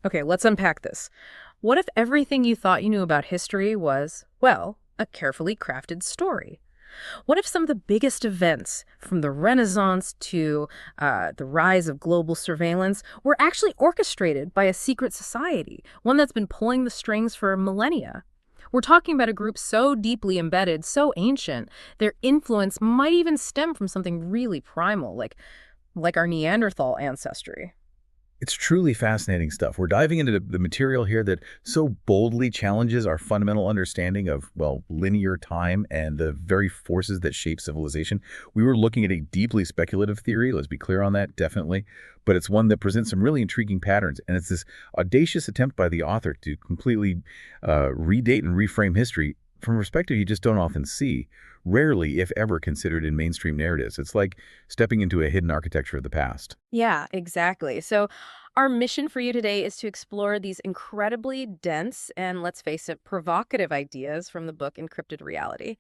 Okay, let's unpack this. What if everything you thought you knew about history was, well, a carefully crafted story? What if some of the biggest events, from the Renaissance to the rise of global surveillance, were actually orchestrated by a secret society, one that's been pulling the strings for millennia? We're talking about a group so deeply embedded, so ancient, their influence might even stem from something really primal, like our Neanderthal ancestry. It's truly fascinating stuff. We're diving into the material here that so boldly challenges our fundamental understanding of, well, linear time and the very forces that shape civilization. We were looking at a deeply speculative theory, let's be clear on that, definitely, but it's one that presents some really intriguing patterns, and it's this audacious attempt by the author to completely redate and reframe history from a perspective you just don't often see, rarely, if ever, considered in mainstream narratives. It's like stepping into a hidden architecture of the past. Yeah, exactly. So, our mission for you today is to explore these incredibly dense and, let's face it, provocative ideas from the book Encrypted Reality.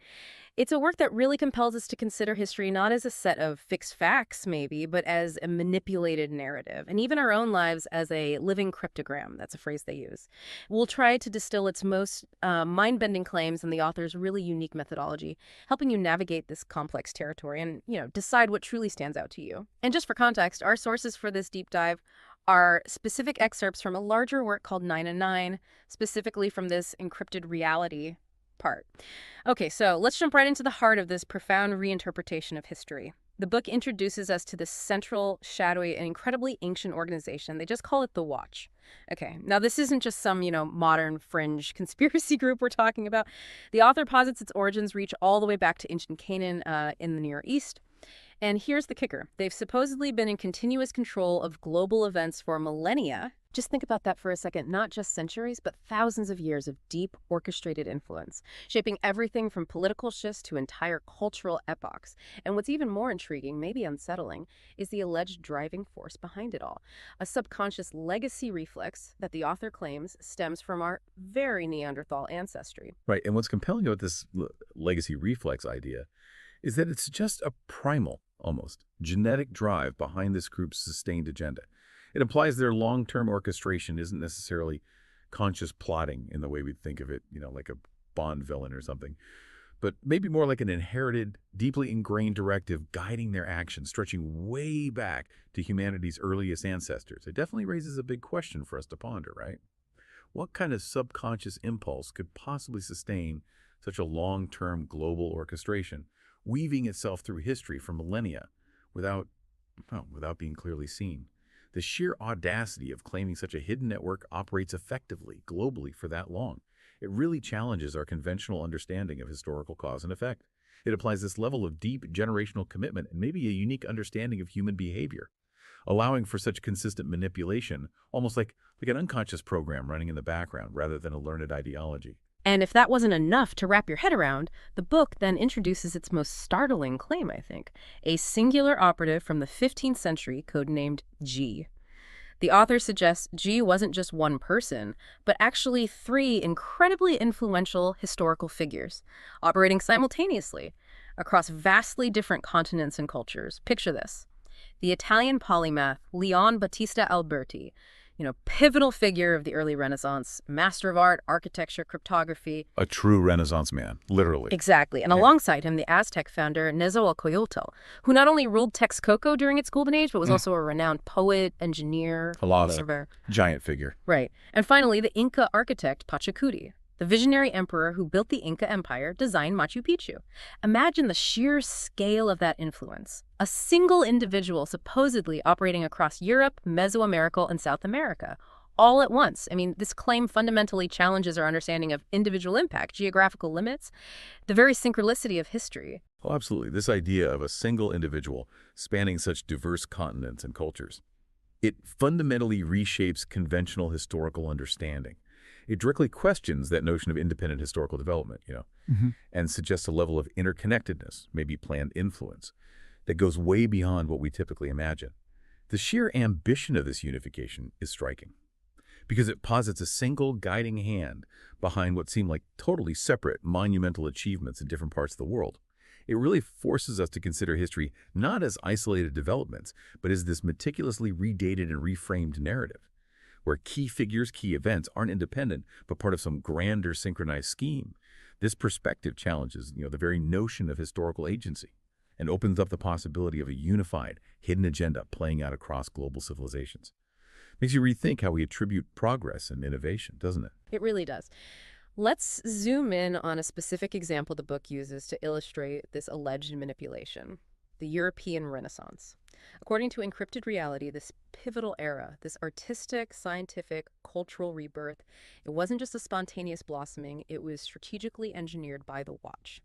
It's a work that really compels us to consider history not as a set of fixed facts, maybe, but as a manipulated narrative, and even our own lives as a living cryptogram. That's a phrase they use. We'll try to distill its most mind-bending claims and the author's really unique methodology, helping you navigate this complex territory and, decide what truly stands out to you. And just for context, our sources for this deep dive are specific excerpts from a larger work called 9 and 9, specifically from this encrypted reality part. Okay, so let's jump right into the heart of this profound reinterpretation of history. The book introduces us to this central, shadowy, and incredibly ancient organization. They just call it the Watch. Okay, now this isn't just some, modern fringe conspiracy group we're talking about. The author posits its origins reach all the way back to ancient Canaan in the Near East. And here's the kicker. They've supposedly been in continuous control of global events for millennia. Just think about that for a second. Not just centuries, but thousands of years of deep, orchestrated influence, shaping everything from political shifts to entire cultural epochs. And what's even more intriguing, maybe unsettling, is the alleged driving force behind it all. A subconscious legacy reflex that the author claims stems from our very Neanderthal ancestry. Right, and what's compelling about this legacy reflex idea is that it's just a primal, almost, genetic drive behind this group's sustained agenda. It implies their long-term orchestration isn't necessarily conscious plotting in the way we think of it, like a Bond villain or something, but maybe more like an inherited, deeply ingrained directive guiding their actions, stretching way back to humanity's earliest ancestors. It definitely raises a big question for us to ponder, right? What kind of subconscious impulse could possibly sustain such a long-term global orchestration, weaving itself through history for millennia without being clearly seen? The sheer audacity of claiming such a hidden network operates effectively, globally, for that long. It really challenges our conventional understanding of historical cause and effect. It applies this level of deep generational commitment and maybe a unique understanding of human behavior, allowing for such consistent manipulation, almost like an unconscious program running in the background rather than a learned ideology. And if that wasn't enough to wrap your head around, the book then introduces its most startling claim, I think, a singular operative from the 15th century codenamed G. The author suggests G wasn't just one person, but actually three incredibly influential historical figures, operating simultaneously across vastly different continents and cultures. Picture this. The Italian polymath Leon Battista Alberti, pivotal figure of the early Renaissance, master of art, architecture, cryptography. A true Renaissance man, literally. Exactly. And alongside him, the Aztec founder Nezahualcoyotl, who not only ruled Texcoco during its golden age, but was also a renowned poet, engineer, philosopher. Giant figure. Right. And finally, the Inca architect Pachacuti, the visionary emperor who built the Inca Empire, designed Machu Picchu. Imagine the sheer scale of that influence. A single individual supposedly operating across Europe, Mesoamerica, and South America, all at once. I mean, this claim fundamentally challenges our understanding of individual impact, geographical limits, the very synchronicity of history. Oh, absolutely. This idea of a single individual spanning such diverse continents and cultures, it fundamentally reshapes conventional historical understanding. It directly questions that notion of independent historical development, and suggests a level of interconnectedness, maybe planned influence, that goes way beyond what we typically imagine. The sheer ambition of this unification is striking, because it posits a single guiding hand behind what seem like totally separate monumental achievements in different parts of the world. It really forces us to consider history not as isolated developments, but as this meticulously redated and reframed narrative. where key figures, key events aren't independent, but part of some grander synchronized scheme. This perspective challenges, the very notion of historical agency and opens up the possibility of a unified, hidden agenda playing out across global civilizations. Makes you rethink how we attribute progress and innovation, doesn't it? It really does. Let's zoom in on a specific example the book uses to illustrate this alleged manipulation: the European Renaissance. According to Encrypted Reality, this pivotal era, this artistic, scientific, cultural rebirth, it wasn't just a spontaneous blossoming, it was strategically engineered by the watch.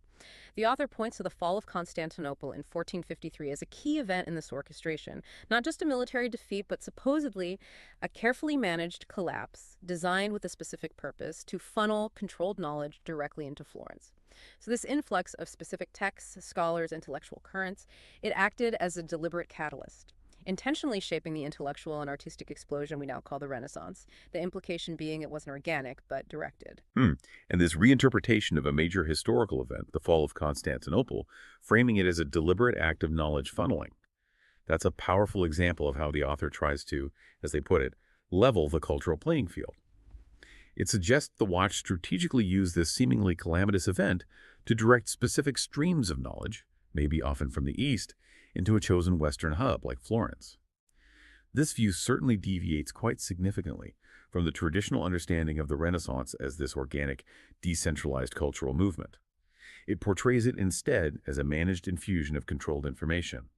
The author points to the fall of Constantinople in 1453 as a key event in this orchestration, not just a military defeat, but supposedly a carefully managed collapse designed with a specific purpose to funnel controlled knowledge directly into Florence. So this influx of specific texts, scholars, intellectual currents, it acted as a deliberate catalyst, intentionally shaping the intellectual and artistic explosion we now call the Renaissance, the implication being it wasn't organic, but directed. And this reinterpretation of a major historical event, the fall of Constantinople, framing it as a deliberate act of knowledge funneling. That's a powerful example of how the author tries to, as they put it, level the cultural playing field. It suggests the watch strategically used this seemingly calamitous event to direct specific streams of knowledge, maybe often from the East, into a chosen Western hub like Florence. This view certainly deviates quite significantly from the traditional understanding of the Renaissance as this organic, decentralized cultural movement. It portrays it instead as a managed infusion of controlled information,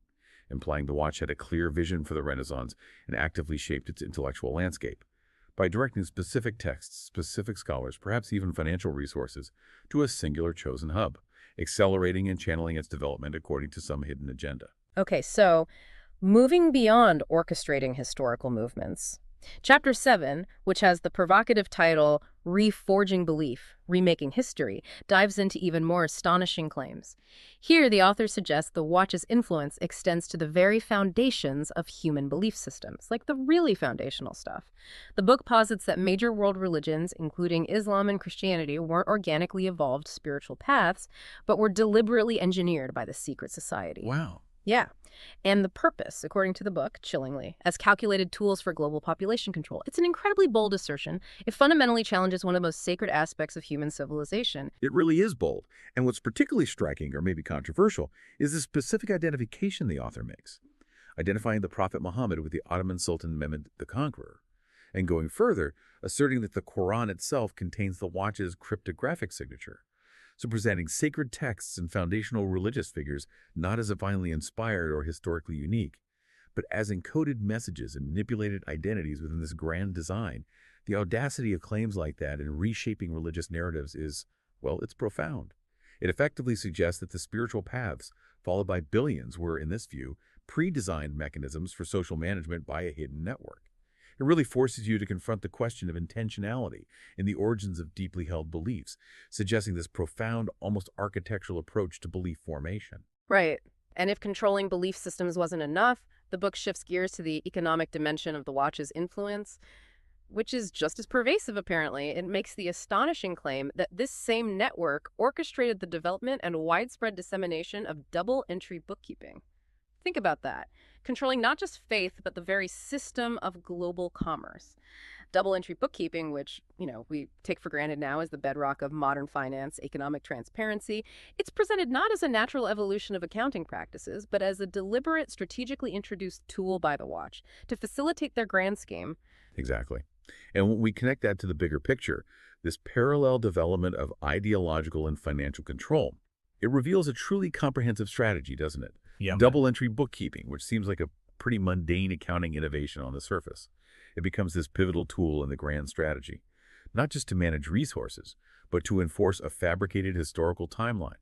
implying the watch had a clear vision for the Renaissance and actively shaped its intellectual landscape by directing specific texts, specific scholars, perhaps even financial resources, to a singular chosen hub, accelerating and channeling its development according to some hidden agenda. Okay, so moving beyond orchestrating historical movements, Chapter 7, which has the provocative title Reforging Belief, Remaking History, dives into even more astonishing claims. Here, the author suggests the watch's influence extends to the very foundations of human belief systems, like the really foundational stuff. The book posits that major world religions, including Islam and Christianity, weren't organically evolved spiritual paths, but were deliberately engineered by the secret society. Wow. Yeah. And the purpose, according to the book, chillingly, as calculated tools for global population control. It's an incredibly bold assertion. It fundamentally challenges one of the most sacred aspects of human civilization. It really is bold. And what's particularly striking, or maybe controversial, is the specific identification the author makes, identifying the Prophet Muhammad with the Ottoman Sultan Mehmed the Conqueror, and going further, asserting that the Quran itself contains the watch's cryptographic signature. So presenting sacred texts and foundational religious figures not as divinely inspired or historically unique, but as encoded messages and manipulated identities within this grand design. The audacity of claims like that in reshaping religious narratives is, well, it's profound. It effectively suggests that the spiritual paths followed by billions were, in this view, pre-designed mechanisms for social management by a hidden network. It really forces you to confront the question of intentionality in the origins of deeply held beliefs, suggesting this profound, almost architectural approach to belief formation. Right. And if controlling belief systems wasn't enough, the book shifts gears to the economic dimension of the watch's influence, which is just as pervasive, apparently. It makes the astonishing claim that this same network orchestrated the development and widespread dissemination of double-entry bookkeeping. Think about that. Controlling not just faith, but the very system of global commerce. Double-entry bookkeeping, which, we take for granted now as the bedrock of modern finance, economic transparency, it's presented not as a natural evolution of accounting practices, but as a deliberate, strategically introduced tool by the watch to facilitate their grand scheme. Exactly. And when we connect that to the bigger picture, this parallel development of ideological and financial control, it reveals a truly comprehensive strategy, doesn't it? Yeah, man. Double-entry bookkeeping, which seems like a pretty mundane accounting innovation on the surface. It becomes this pivotal tool in the grand strategy, not just to manage resources, but to enforce a fabricated historical timeline,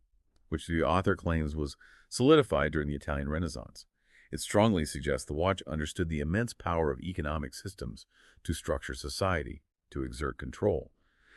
which the author claims was solidified during the Italian Renaissance. It strongly suggests the watch understood the immense power of economic systems to structure society, to exert control,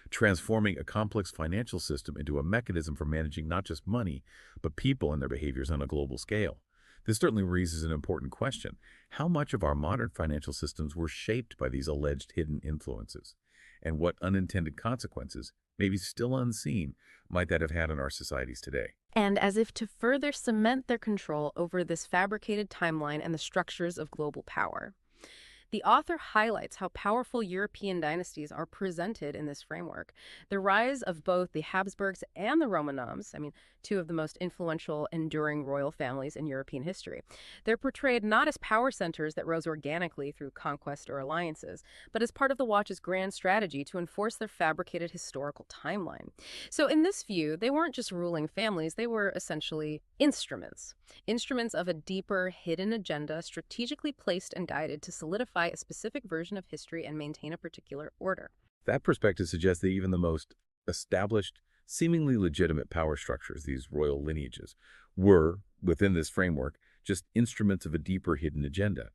transforming a complex financial system into a mechanism for managing not just money, but people and their behaviors on a global scale. This certainly raises an important question. How much of our modern financial systems were shaped by these alleged hidden influences? And what unintended consequences, maybe still unseen, might that have had on our societies today? And as if to further cement their control over this fabricated timeline and the structures of global power, The author highlights how powerful European dynasties are presented in this framework. The rise of both the Habsburgs and the Romanovs, I mean, two of the most influential, enduring royal families in European history. They're portrayed not as power centers that rose organically through conquest or alliances, but as part of the Watch's grand strategy to enforce their fabricated historical timeline. So, in this view, they weren't just ruling families, they were essentially instruments. Instruments of a deeper, hidden agenda strategically placed and guided to solidify a specific version of history and maintain a particular order. That perspective suggests that even the most established, seemingly legitimate power structures, these royal lineages, were, within this framework, just instruments of a deeper hidden agenda.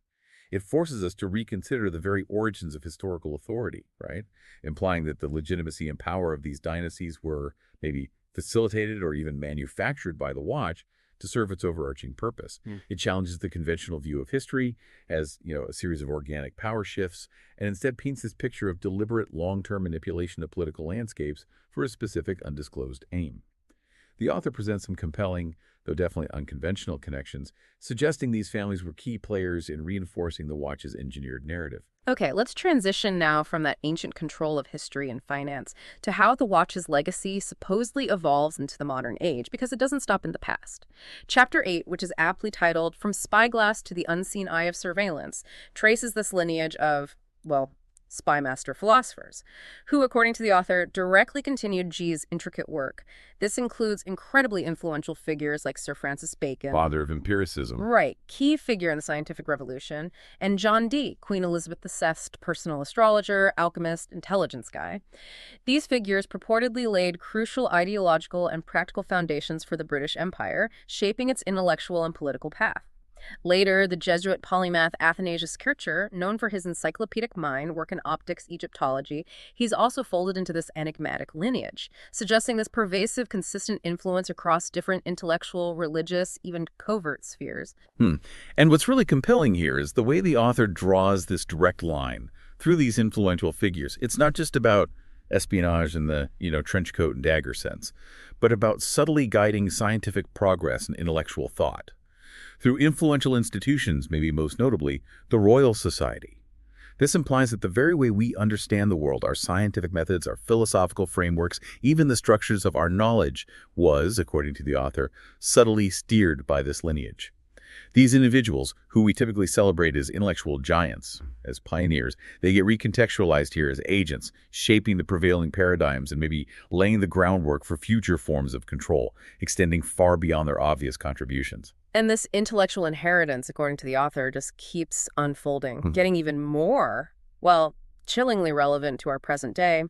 It forces us to reconsider the very origins of historical authority, right? Implying that the legitimacy and power of these dynasties were maybe facilitated or even manufactured by the Watch to serve its overarching purpose. It challenges the conventional view of history as, a series of organic power shifts, and instead paints this picture of deliberate long-term manipulation of political landscapes for a specific undisclosed aim. The author presents some compelling, though definitely unconventional connections, suggesting these families were key players in reinforcing the Watch's engineered narrative. Okay, let's transition now from that ancient control of history and finance to how the Watch's legacy supposedly evolves into the modern age, because it doesn't stop in the past. Chapter 8, which is aptly titled From Spyglass to the Unseen Eye of Surveillance, traces this lineage of, well, spy master philosophers, who, according to the author, directly continued G's intricate work. This includes incredibly influential figures like Sir Francis Bacon, Father of empiricism. right, key figure in the scientific revolution, and John Dee, Queen Elizabeth II's personal astrologer, alchemist, intelligence guy. These figures purportedly laid crucial ideological and practical foundations for the British Empire, shaping its intellectual and political path. Later, the Jesuit polymath Athanasius Kircher, known for his encyclopedic mind, work in optics, Egyptology, he's also folded into this enigmatic lineage, suggesting this pervasive, consistent influence across different intellectual, religious, even covert spheres. And what's really compelling here is the way the author draws this direct line through these influential figures. It's not just about espionage in the, trench coat and dagger sense, but about subtly guiding scientific progress and intellectual thought through influential institutions, maybe most notably, the Royal Society. This implies that the very way we understand the world, our scientific methods, our philosophical frameworks, even the structures of our knowledge, was, according to the author, subtly steered by this lineage. These individuals, who we typically celebrate as intellectual giants, as pioneers, they get recontextualized here as agents, shaping the prevailing paradigms and maybe laying the groundwork for future forms of control, extending far beyond their obvious contributions. And this intellectual inheritance, according to the author, just keeps unfolding, getting even more, well, chillingly relevant to our present day.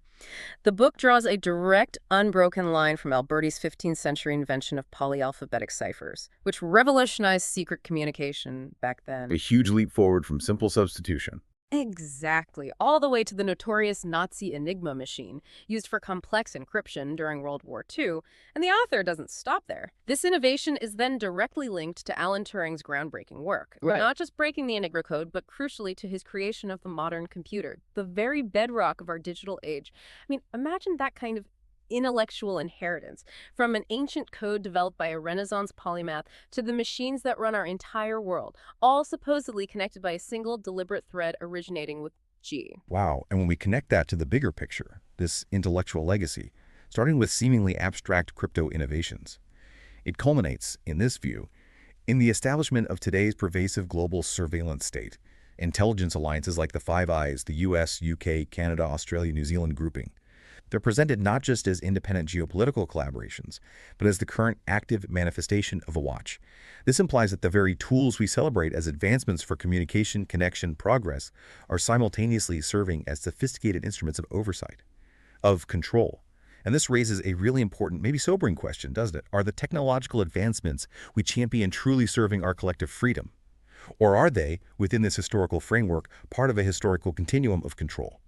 The book draws a direct, unbroken line from Alberti's 15th century invention of polyalphabetic ciphers, which revolutionized secret communication back then. A huge leap forward from simple substitution. Exactly, all the way to the notorious Nazi Enigma machine, used for complex encryption during World War II, and the author doesn't stop there. This innovation is then directly linked to Alan Turing's groundbreaking work, not just breaking the Enigma code, but crucially to his creation of the modern computer, the very bedrock of our digital age. I mean, imagine that kind of intellectual inheritance, from an ancient code developed by a Renaissance polymath to the machines that run our entire world, all supposedly connected by a single deliberate thread originating with G. Wow, and when we connect that to the bigger picture, this intellectual legacy, starting with seemingly abstract crypto innovations, it culminates, in this view, in the establishment of today's pervasive global surveillance state, intelligence alliances like the Five Eyes, the US, UK, Canada, Australia, New Zealand grouping. They're presented not just as independent geopolitical collaborations, but as the current active manifestation of a watch. This implies that the very tools we celebrate as advancements for communication, connection, progress are simultaneously serving as sophisticated instruments of oversight, of control. And this raises a really important, maybe sobering question, doesn't it? Are the technological advancements we champion truly serving our collective freedom? Or are they, within this historical framework, part of a historical continuum of control?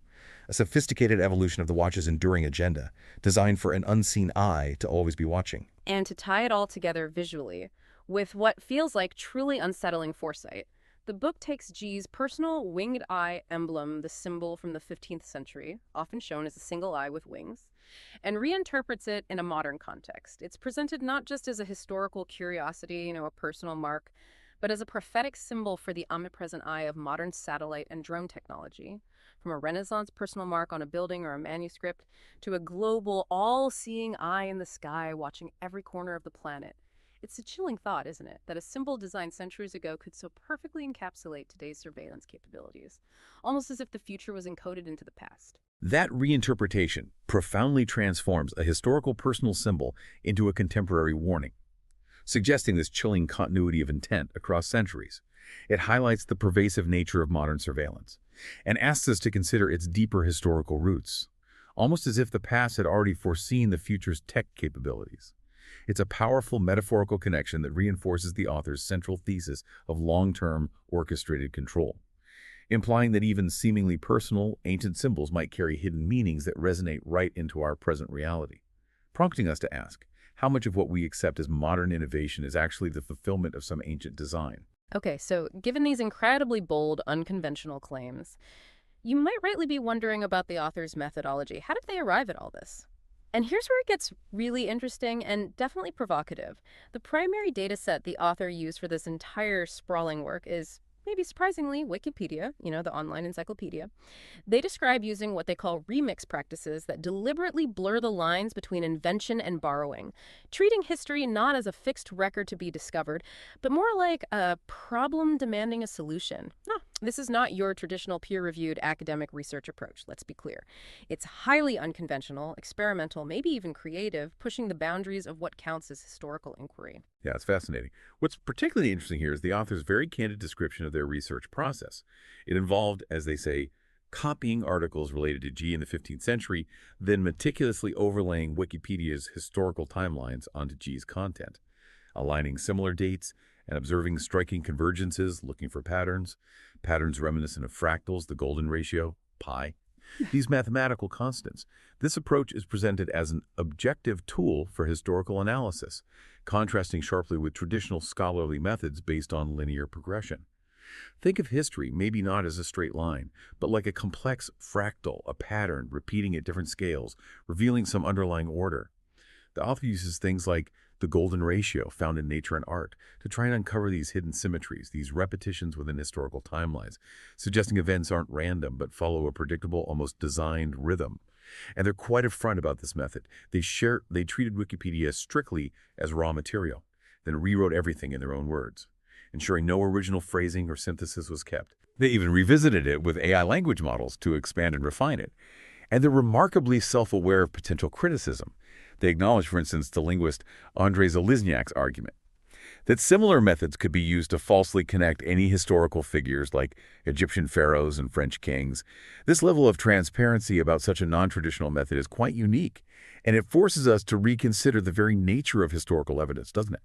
A sophisticated evolution of the watch's enduring agenda, designed for an unseen eye to always be watching. And to tie it all together visually, with what feels like truly unsettling foresight, the book takes G's personal winged eye emblem, the symbol from the 15th century, often shown as a single eye with wings, and reinterprets it in a modern context. It's presented not just as a historical curiosity, a personal mark, but as a prophetic symbol for the omnipresent eye of modern satellite and drone technology. From a Renaissance personal mark on a building or a manuscript to a global, all-seeing eye in the sky watching every corner of the planet. It's a chilling thought, isn't it, that a symbol designed centuries ago could so perfectly encapsulate today's surveillance capabilities, almost as if the future was encoded into the past. That reinterpretation profoundly transforms a historical personal symbol into a contemporary warning, suggesting this chilling continuity of intent across centuries. It highlights the pervasive nature of modern surveillance and asks us to consider its deeper historical roots, almost as if the past had already foreseen the future's tech capabilities. It's a powerful metaphorical connection that reinforces the author's central thesis of long-term orchestrated control, implying that even seemingly personal, ancient symbols might carry hidden meanings that resonate right into our present reality, prompting us to ask, how much of what we accept as modern innovation is actually the fulfillment of some ancient design? Okay, so given these incredibly bold, unconventional claims, you might rightly be wondering about the author's methodology. How did they arrive at all this? And here's where it gets really interesting and definitely provocative. The primary data set the author used for this entire sprawling work is, maybe surprisingly, Wikipedia, the online encyclopedia. They describe using what they call remix practices that deliberately blur the lines between invention and borrowing, treating history not as a fixed record to be discovered, but more like a problem demanding a solution. No, this is not your traditional peer-reviewed academic research approach, let's be clear. It's highly unconventional, experimental, maybe even creative, pushing the boundaries of what counts as historical inquiry. Yeah, it's fascinating. What's particularly interesting here is the author's very candid description of their research process. It involved, as they say, copying articles related to G in the 15th century, then meticulously overlaying Wikipedia's historical timelines onto G's content, aligning similar dates and observing striking convergences, looking for patterns reminiscent of fractals, the golden ratio, pi. These mathematical constants. This approach is presented as an objective tool for historical analysis, contrasting sharply with traditional scholarly methods based on linear progression. Think of history maybe not as a straight line, but like a complex fractal, a pattern repeating at different scales, revealing some underlying order. The author uses things like the golden ratio found in nature and art to try and uncover these hidden symmetries, these repetitions within historical timelines, suggesting events aren't random but follow a predictable, almost designed rhythm. And they're quite upfront about this method. They treated Wikipedia strictly as raw material, then rewrote everything in their own words, ensuring no original phrasing or synthesis was kept. They even revisited it with AI language models to expand and refine it. And they're remarkably self-aware of potential criticism. They acknowledge, for instance, the linguist Andrei Zalizniak's argument that similar methods could be used to falsely connect any historical figures like Egyptian pharaohs and French kings. This level of transparency about such a non-traditional method is quite unique, and it forces us to reconsider the very nature of historical evidence, doesn't it?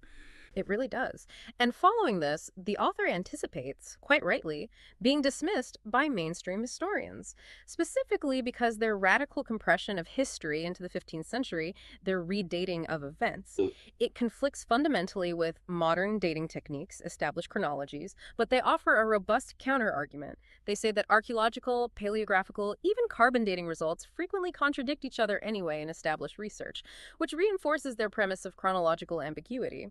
It really does. And following this, the author anticipates, quite rightly, being dismissed by mainstream historians, specifically because their radical compression of history into the 15th century, their redating of events, it conflicts fundamentally with modern dating techniques, established chronologies, but they offer a robust counter-argument. They say that archaeological, paleographical, even carbon dating results frequently contradict each other anyway in established research, which reinforces their premise of chronological ambiguity.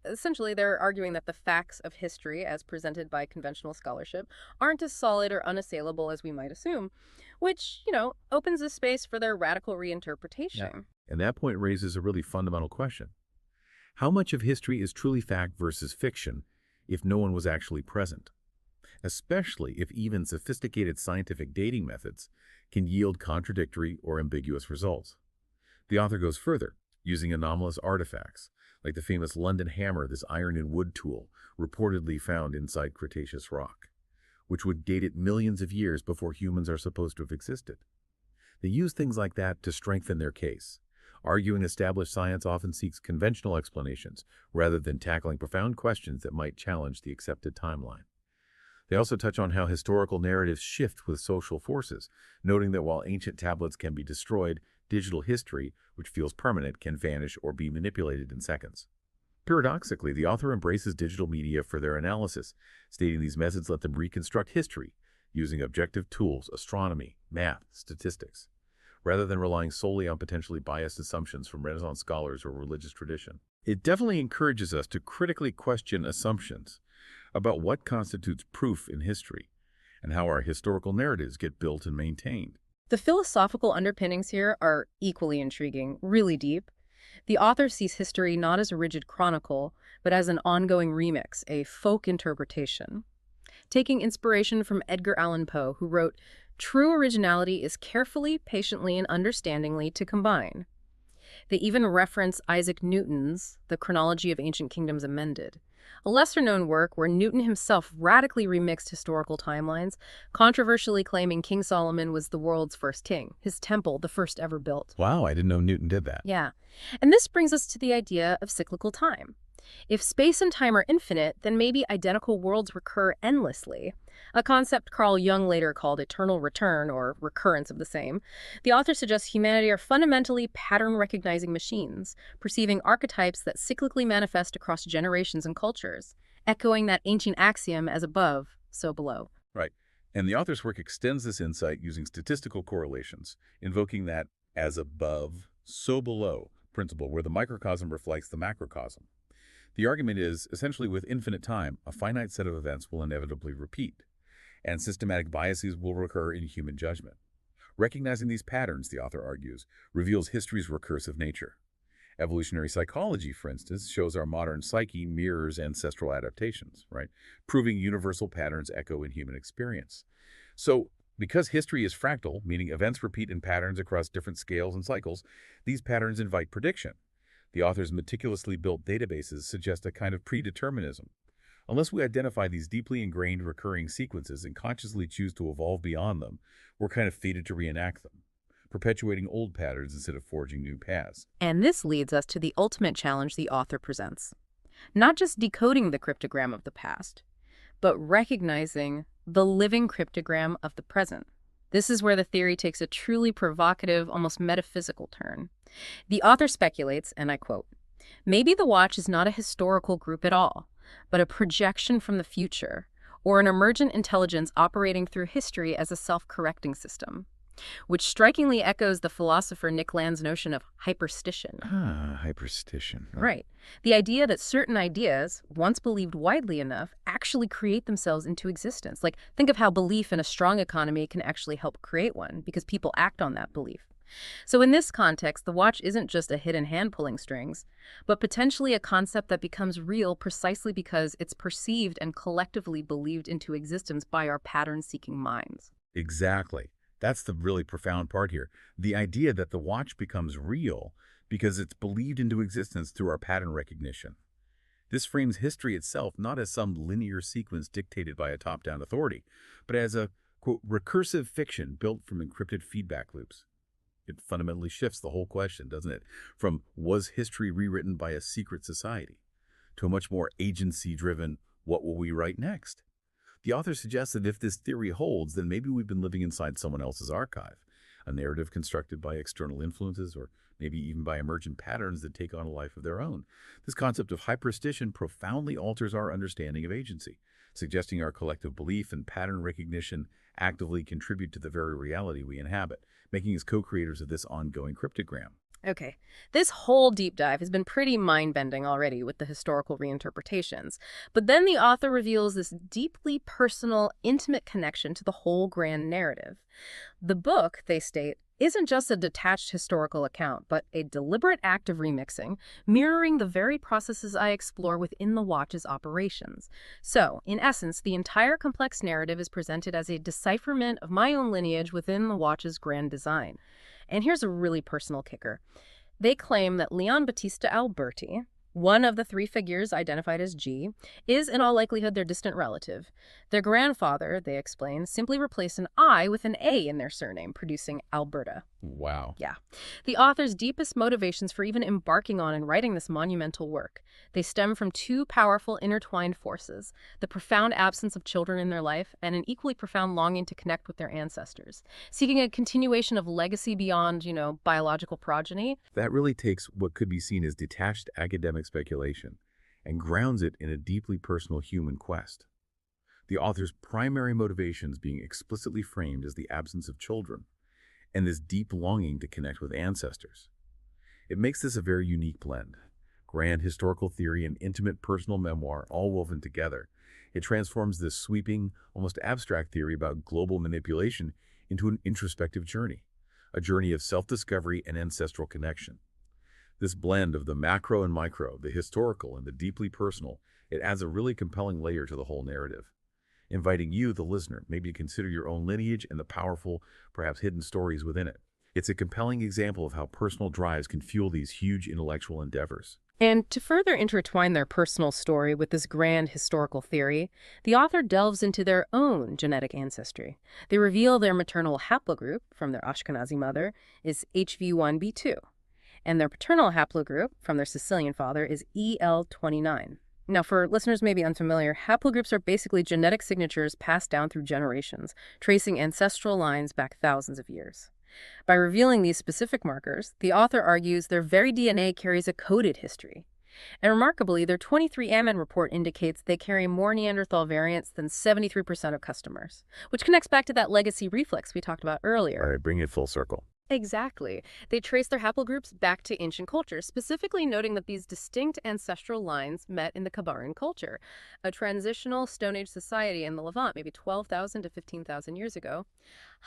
Essentially, they're arguing that the facts of history, as presented by conventional scholarship, aren't as solid or unassailable as we might assume, which, opens a space for their radical reinterpretation. Yeah. And that point raises a really fundamental question. How much of history is truly fact versus fiction if no one was actually present? Especially if even sophisticated scientific dating methods can yield contradictory or ambiguous results. The author goes further, using anomalous artifacts, like the famous London hammer, this iron and wood tool, reportedly found inside Cretaceous rock, which would date it millions of years before humans are supposed to have existed. They use things like that to strengthen their case, arguing established science often seeks conventional explanations rather than tackling profound questions that might challenge the accepted timeline. They also touch on how historical narratives shift with social forces, noting that while ancient tablets can be destroyed, digital history, which feels permanent, can vanish or be manipulated in seconds. Paradoxically, the author embraces digital media for their analysis, stating these methods let them reconstruct history using objective tools, astronomy, math, statistics, rather than relying solely on potentially biased assumptions from Renaissance scholars or religious tradition. It definitely encourages us to critically question assumptions, about what constitutes proof in history and how our historical narratives get built and maintained. The philosophical underpinnings here are equally intriguing, really deep. The author sees history not as a rigid chronicle, but as an ongoing remix, a folk interpretation. Taking inspiration from Edgar Allan Poe, who wrote, "True originality is carefully, patiently, and understandingly to combine." They even reference Isaac Newton's The Chronology of Ancient Kingdoms Amended, a lesser-known work where Newton himself radically remixed historical timelines, controversially claiming King Solomon was the world's first king, his temple the first ever built. Wow, I didn't know Newton did that. Yeah. And this brings us to the idea of cyclical time. If space and time are infinite, then maybe identical worlds recur endlessly, a concept Carl Jung later called eternal return or recurrence of the same. The author suggests humanity are fundamentally pattern-recognizing machines, perceiving archetypes that cyclically manifest across generations and cultures, echoing that ancient axiom, as above, so below. Right. And the author's work extends this insight using statistical correlations, invoking that as above, so below principle where the microcosm reflects the macrocosm. The argument is, essentially with infinite time, a finite set of events will inevitably repeat, and systematic biases will recur in human judgment. Recognizing these patterns, the author argues, reveals history's recursive nature. Evolutionary psychology, for instance, shows our modern psyche mirrors ancestral adaptations, right? Proving universal patterns echo in human experience. So, because history is fractal, meaning events repeat in patterns across different scales and cycles, these patterns invite prediction. The author's meticulously built databases suggest a kind of predeterminism. Unless we identify these deeply ingrained recurring sequences and consciously choose to evolve beyond them, we're kind of fated to reenact them, perpetuating old patterns instead of forging new paths. And this leads us to the ultimate challenge the author presents. Not just decoding the cryptogram of the past, but recognizing the living cryptogram of the present. This is where the theory takes a truly provocative, almost metaphysical turn. The author speculates, and I quote, "Maybe the watch is not a historical group at all, but a projection from the future, or an emergent intelligence operating through history as a self-correcting system," which strikingly echoes the philosopher Nick Land's notion of hyperstition. Hyperstition. Right. The idea that certain ideas, once believed widely enough, actually create themselves into existence. Like, think of how belief in a strong economy can actually help create one, because people act on that belief. So in this context, the watch isn't just a hidden hand pulling strings, but potentially a concept that becomes real precisely because it's perceived and collectively believed into existence by our pattern-seeking minds. Exactly. That's the really profound part here. The idea that the watch becomes real because it's believed into existence through our pattern recognition. This frames history itself not as some linear sequence dictated by a top-down authority, but as a, quote, recursive fiction built from encrypted feedback loops. It fundamentally shifts the whole question, doesn't it? From was history rewritten by a secret society to a much more agency-driven, what will we write next? The author suggests that if this theory holds, then maybe we've been living inside someone else's archive, a narrative constructed by external influences or maybe even by emergent patterns that take on a life of their own. This concept of hyperstition profoundly alters our understanding of agency, suggesting our collective belief and pattern recognition actively contribute to the very reality we inhabit, making us co-creators of this ongoing cryptogram. Okay, this whole deep dive has been pretty mind-bending already with the historical reinterpretations, but then the author reveals this deeply personal, intimate connection to the whole grand narrative. The book, they state, isn't just a detached historical account, but a deliberate act of remixing, mirroring the very processes I explore within the watch's operations. So, in essence, the entire complex narrative is presented as a decipherment of my own lineage within the watch's grand design. And here's a really personal kicker. They claim that Leon Battista Alberti, one of the three figures identified as G, is in all likelihood their distant relative. Their grandfather, they explain, simply replaced an I with an A in their surname, producing Alberta. Wow. Yeah. The author's deepest motivations for even embarking on and writing this monumental work, they stem from two powerful intertwined forces: the profound absence of children in their life and an equally profound longing to connect with their ancestors, seeking a continuation of legacy beyond, biological progeny. That really takes what could be seen as detached academic speculation and grounds it in a deeply personal human quest. The author's primary motivations being explicitly framed as the absence of children and this deep longing to connect with ancestors. It makes this a very unique blend. Grand historical theory and intimate personal memoir all woven together. It transforms this sweeping, almost abstract theory about global manipulation into an introspective journey, a journey of self-discovery and ancestral connection. This blend of the macro and micro, the historical and the deeply personal, it adds a really compelling layer to the whole narrative, inviting you, the listener, maybe to consider your own lineage and the powerful, perhaps hidden stories within it. It's a compelling example of how personal drives can fuel these huge intellectual endeavors. And to further intertwine their personal story with this grand historical theory, the author delves into their own genetic ancestry. They reveal their maternal haplogroup from their Ashkenazi mother is HV1b2, and their paternal haplogroup from their Sicilian father is EL29. Now, for listeners maybe unfamiliar, haplogroups are basically genetic signatures passed down through generations, tracing ancestral lines back thousands of years. By revealing these specific markers, the author argues their very DNA carries a coded history. And remarkably, their 23andMe report indicates they carry more Neanderthal variants than 73% of customers, which connects back to that legacy reflex we talked about earlier. All right, bring it full circle. Exactly. They trace their haplogroups back to ancient cultures, specifically noting that these distinct ancestral lines met in the Kabaran culture, a transitional Stone Age society in the Levant, maybe 12,000 to 15,000 years ago.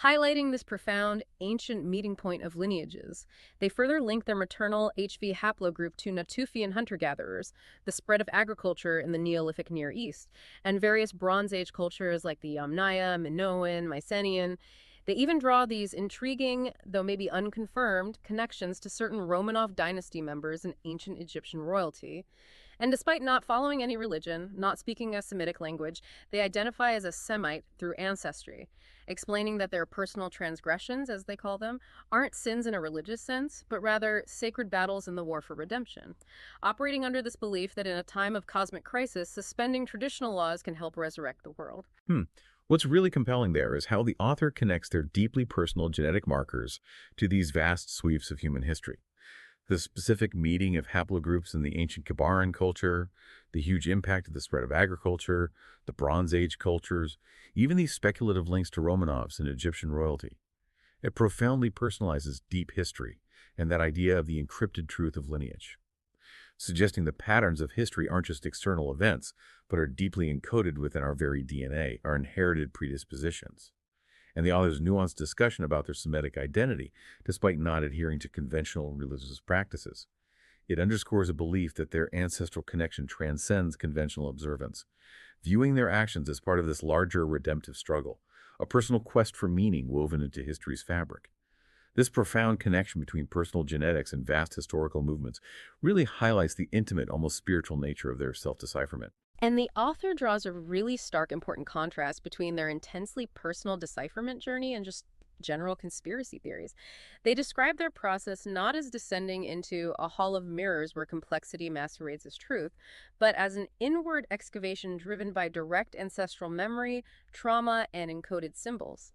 Highlighting this profound, ancient meeting point of lineages, they further link their maternal HV haplogroup to Natufian hunter-gatherers, the spread of agriculture in the Neolithic Near East, and various Bronze Age cultures like the Yamnaya, Minoan, Mycenaean. They even draw these intriguing, though maybe unconfirmed, connections to certain Romanov dynasty members in ancient Egyptian royalty. And despite not following any religion, not speaking a Semitic language, they identify as a Semite through ancestry, explaining that their personal transgressions, as they call them, aren't sins in a religious sense, but rather sacred battles in the war for redemption, operating under this belief that in a time of cosmic crisis, suspending traditional laws can help resurrect the world. What's really compelling there is how the author connects their deeply personal genetic markers to these vast sweeps of human history. The specific meeting of haplogroups in the ancient Kabaran culture, the huge impact of the spread of agriculture, the Bronze Age cultures, even these speculative links to Romanovs and Egyptian royalty. It profoundly personalizes deep history and that idea of the encrypted truth of lineage, suggesting the patterns of history aren't just external events, but are deeply encoded within our very DNA, our inherited predispositions. And the author's nuanced discussion about their Semitic identity, despite not adhering to conventional religious practices. It underscores a belief that their ancestral connection transcends conventional observance, viewing their actions as part of this larger redemptive struggle, a personal quest for meaning woven into history's fabric. This profound connection between personal genetics and vast historical movements really highlights the intimate, almost spiritual nature of their self-decipherment. And the author draws a really stark, important contrast between their intensely personal decipherment journey and just general conspiracy theories. They describe their process not as descending into a hall of mirrors where complexity masquerades as truth, but as an inward excavation driven by direct ancestral memory, trauma, and encoded symbols.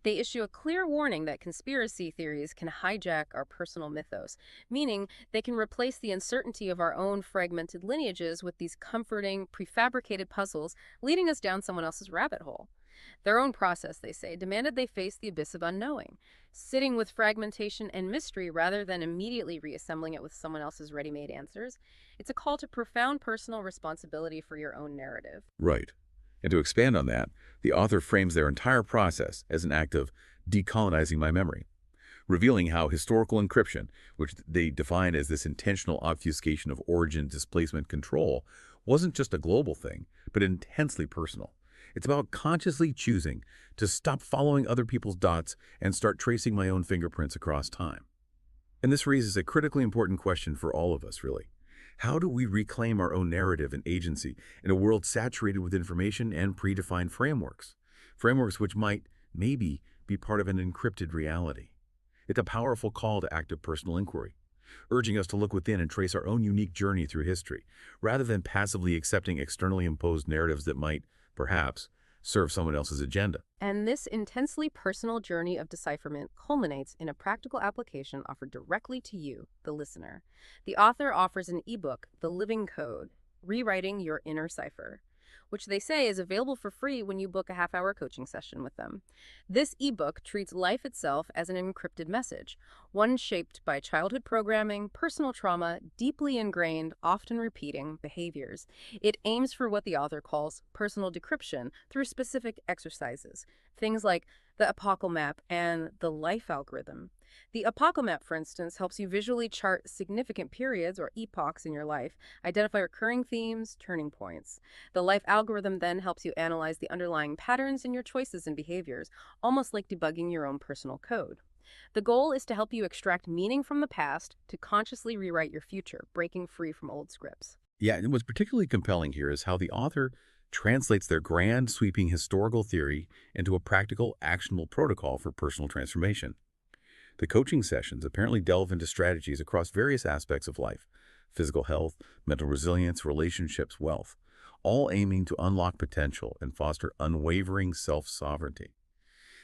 They issue a clear warning that conspiracy theories can hijack our personal mythos, meaning they can replace the uncertainty of our own fragmented lineages with these comforting, prefabricated puzzles, leading us down someone else's rabbit hole. Their own process, they say, demanded they face the abyss of unknowing, sitting with fragmentation and mystery rather than immediately reassembling it with someone else's ready-made answers. It's a call to profound personal responsibility for your own narrative. Right. And to expand on that, the author frames their entire process as an act of decolonizing my memory, revealing how historical encryption, which they define as this intentional obfuscation of origin displacement control, wasn't just a global thing, but intensely personal. It's about consciously choosing to stop following other people's dots and start tracing my own fingerprints across time. And this raises a critically important question for all of us, really. How do we reclaim our own narrative and agency in a world saturated with information and predefined frameworks? Frameworks which might, maybe, be part of an encrypted reality. It's a powerful call to active personal inquiry, urging us to look within and trace our own unique journey through history, rather than passively accepting externally imposed narratives that might, perhaps, serve someone else's agenda. And this intensely personal journey of decipherment culminates in a practical application offered directly to you, the listener. The author offers an ebook, The Living Code, Rewriting Your Inner Cipher. which they say is available for free when you book a half-hour coaching session with them. This ebook treats life itself as an encrypted message, one shaped by childhood programming, personal trauma, deeply ingrained, often repeating behaviors. It aims for what the author calls personal decryption through specific exercises, things like the epochal map and the life algorithm. The epochal map, for instance, helps you visually chart significant periods or epochs in your life, identify recurring themes, turning points. The life algorithm then helps you analyze the underlying patterns in your choices and behaviors, almost like debugging your own personal code. The goal is to help you extract meaning from the past to consciously rewrite your future, breaking free from old scripts. Yeah, and what's particularly compelling here is how the author translates their grand, sweeping historical theory into a practical, actionable protocol for personal transformation. The coaching sessions apparently delve into strategies across various aspects of life: physical health, mental resilience, relationships, wealth, all aiming to unlock potential and foster unwavering self-sovereignty.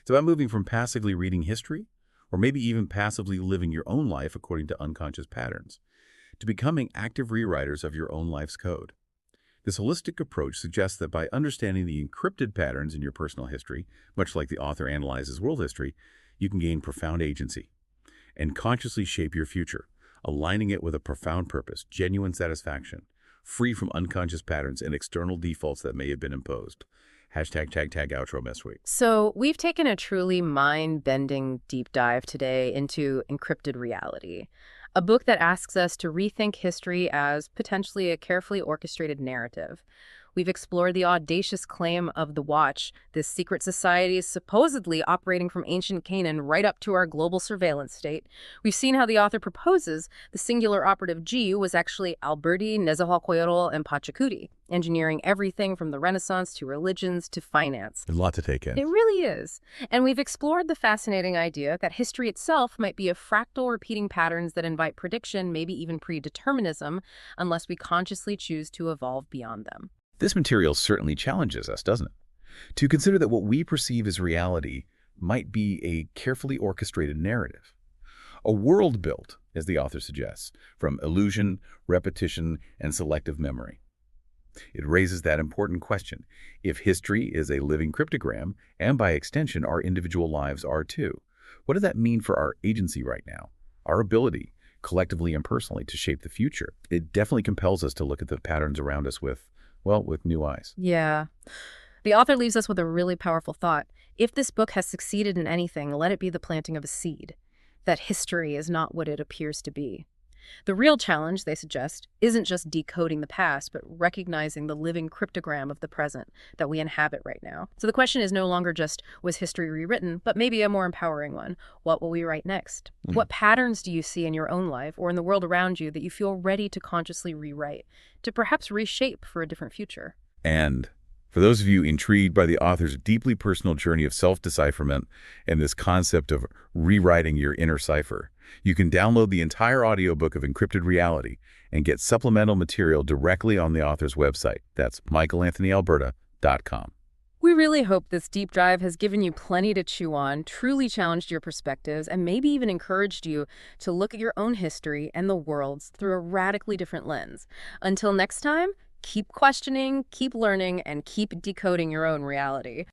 It's about moving from passively reading history, or maybe even passively living your own life according to unconscious patterns, to becoming active rewriters of your own life's code. This holistic approach suggests that by understanding the encrypted patterns in your personal history, much like the author analyzes world history, you can gain profound agency and consciously shape your future, aligning it with a profound purpose, genuine satisfaction, free from unconscious patterns and external defaults that may have been imposed. Hashtag tag outro mess week. So we've taken a truly mind-bending deep dive today into Encrypted Reality, a book that asks us to rethink history as potentially a carefully orchestrated narrative. We've explored the audacious claim of the Watch, this secret society is supposedly operating from ancient Canaan right up to our global surveillance state. We've seen how the author proposes the singular operative G was actually Alberti, Nezahualcoyotl, and Pachacuti, engineering everything from the Renaissance to religions to finance. A lot to take in. It really is. And we've explored the fascinating idea that history itself might be a fractal repeating patterns that invite prediction, maybe even predeterminism, unless we consciously choose to evolve beyond them. This material certainly challenges us, doesn't it? To consider that what we perceive as reality might be a carefully orchestrated narrative. A world built, as the author suggests, from illusion, repetition, and selective memory. It raises that important question. If history is a living cryptogram, and by extension our individual lives are too, what does that mean for our agency right now? Our ability, collectively and personally, to shape the future? It definitely compels us to look at the patterns around us with new eyes. Yeah. The author leaves us with a really powerful thought. If this book has succeeded in anything, let it be the planting of a seed, that history is not what it appears to be. The real challenge, they suggest, isn't just decoding the past, but recognizing the living cryptogram of the present that we inhabit right now. So the question is no longer just, was history rewritten, but maybe a more empowering one. What will we write next? What patterns do you see in your own life or in the world around you that you feel ready to consciously rewrite, to perhaps reshape for a different future? And for those of you intrigued by the author's deeply personal journey of self-decipherment and this concept of rewriting your inner cipher, you can download the entire audiobook of Encrypted Reality and get supplemental material directly on the author's website. That's michaelanthonyalberta.com. We really hope this deep dive has given you plenty to chew on, truly challenged your perspectives, and maybe even encouraged you to look at your own history and the world's through a radically different lens. Until next time, keep questioning, keep learning, and keep decoding your own reality.